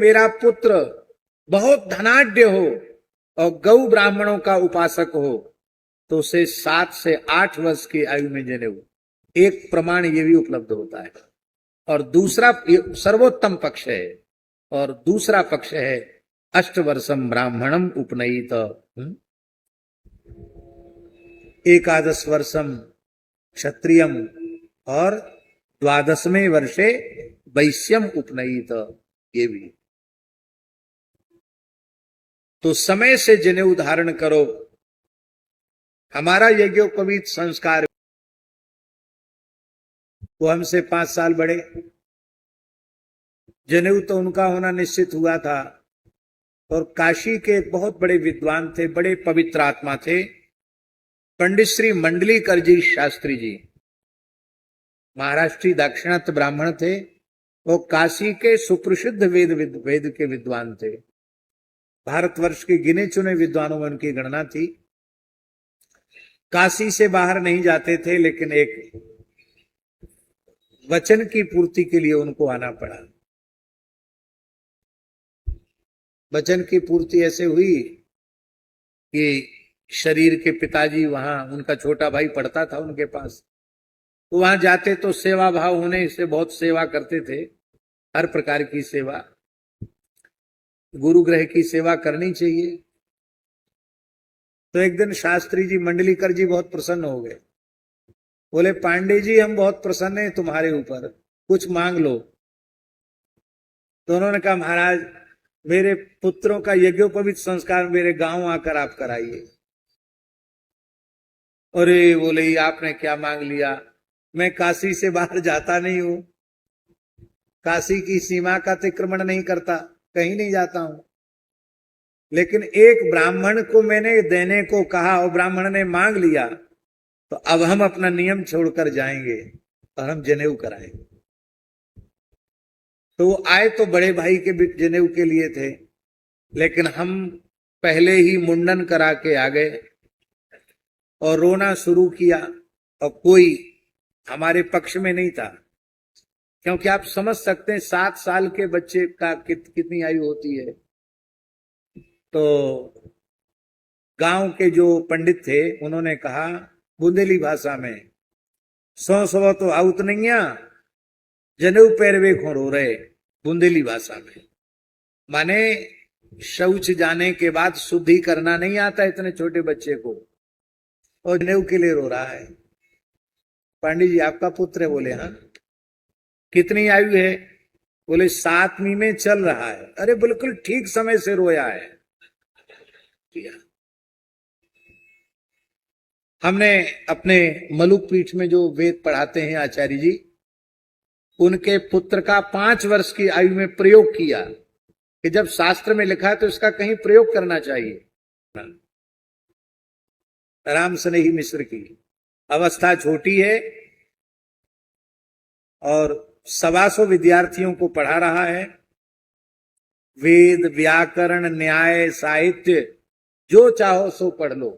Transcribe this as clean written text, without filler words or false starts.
मेरा पुत्र बहुत धनाढ्य हो और गौ ब्राह्मणों का उपासक हो तो उसे 7 से 8 वर्ष की आयु में जनेऊ, एक प्रमाण ये भी उपलब्ध होता है। और दूसरा सर्वोत्तम पक्ष है, और दूसरा पक्ष है 8 वर्षम ब्राह्मणम उपनयित, 11 वर्षम क्षत्रियम और 12वें वर्षे वैश्यम उपनयित, ये भी। तो समय से जनेऊ धारण करो। हमारा यज्ञोपवीत संस्कार, वो हमसे 5 साल बड़े, जनेऊ तो उनका होना निश्चित हुआ था। और काशी के एक बहुत बड़े विद्वान थे, बड़े पवित्र आत्मा थे, पंडित श्री मंडलीकर जी शास्त्री जी, महाराष्ट्री दाक्षिणात्य ब्राह्मण थे। वो काशी के सुप्रसिद्ध वेद के विद्वान थे। भारतवर्ष के गिने चुने विद्वानों में उनकी गणना थी। काशी से बाहर नहीं जाते थे, लेकिन एक वचन की पूर्ति के लिए उनको आना पड़ा। वचन की पूर्ति ऐसे हुई कि शरीर के पिताजी वहां, उनका छोटा भाई पढ़ता था उनके पास, तो वहां जाते तो सेवा भाव होने से बहुत सेवा करते थे, हर प्रकार की सेवा, गुरु ग्रह की सेवा करनी चाहिए। तो एक दिन शास्त्री जी मंडलीकर जी बहुत प्रसन्न हो गए, बोले पांडे जी हम बहुत प्रसन्न हैं तुम्हारे ऊपर, कुछ मांग लो। तो उन्होंने कहा महाराज मेरे पुत्रों का यज्ञोपवीत संस्कार मेरे गांव आकर आप कराइए। अरे बोले आपने क्या मांग लिया, मैं काशी से बाहर जाता नहीं हूं, काशी की सीमा का अतिक्रमण नहीं करता, कहीं नहीं जाता हूं, लेकिन एक ब्राह्मण को मैंने देने को कहा और ब्राह्मण ने मांग लिया, तो अब हम अपना नियम छोड़कर जाएंगे और हम जनेऊ कराएंगे। तो वो आए तो बड़े भाई के जनेऊ के लिए थे, लेकिन हम पहले ही मुंडन करा के आ गए और रोना शुरू किया, और कोई हमारे पक्ष में नहीं था। क्योंकि आप समझ सकते हैं 7 साल के बच्चे का कितनी आयु होती है। तो गांव के जो पंडित थे उन्होंने कहा बुंदेली भाषा में, 100 तो आउत नहीं है, जनेऊ पैरवे खो रो रहे, बुंदेली भाषा में, माने शौच जाने के बाद शुद्धि करना नहीं आता इतने छोटे बच्चे को, और जनेऊ के लिए रो रहा है। पंडित जी आपका पुत्र है? बोले हाँ। कितनी आयु है? बोले 7वीं में चल रहा है। अरे बिल्कुल ठीक समय से रोया है। हमने अपने मलुक पीठ में जो वेद पढ़ाते हैं आचार्य जी, उनके पुत्र का 5 वर्ष की आयु में प्रयोग किया कि जब शास्त्र में लिखा है तो इसका कहीं प्रयोग करना चाहिए। राम स्नेही मिश्र की अवस्था छोटी है और 125 विद्यार्थियों को पढ़ा रहा है। वेद, व्याकरण, न्याय, साहित्य जो चाहो सो पढ़ लो,